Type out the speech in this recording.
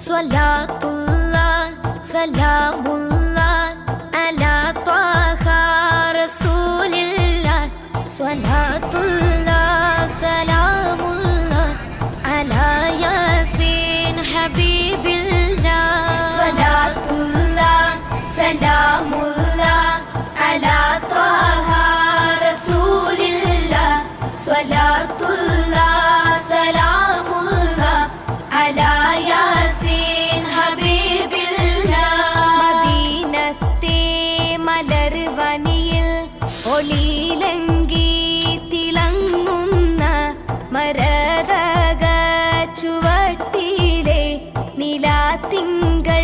സ്വലാത്തുല്ലാഹ് സലാമുല്ലാഹ് അലാ ത്വാഹ റസൂലില്ലാഹ് സ്വലാത്തുല്ലാഹ് സലാമുല്ലാഹ് അലാ യാസീൻ ഹബീബില്ലാഹ് സ്വലാത്തുല്ലാഹ് സലാമുല്ലാഹ് അലാ ത്വാഹ റസൂലില്ലാഹ് സ്വലാത്തുല്ലാഹ് സലാമുല്ലാഹ് അലാ യാസീൻ ഹബീബില്ലാഹ് മദീനത്തെ മലർവനിയിൽ ഒളിയിലങ്കി തിളങ്ങുന്ന മരതക ചുവട്ടിലെ നിലാത്തിങ്കൾ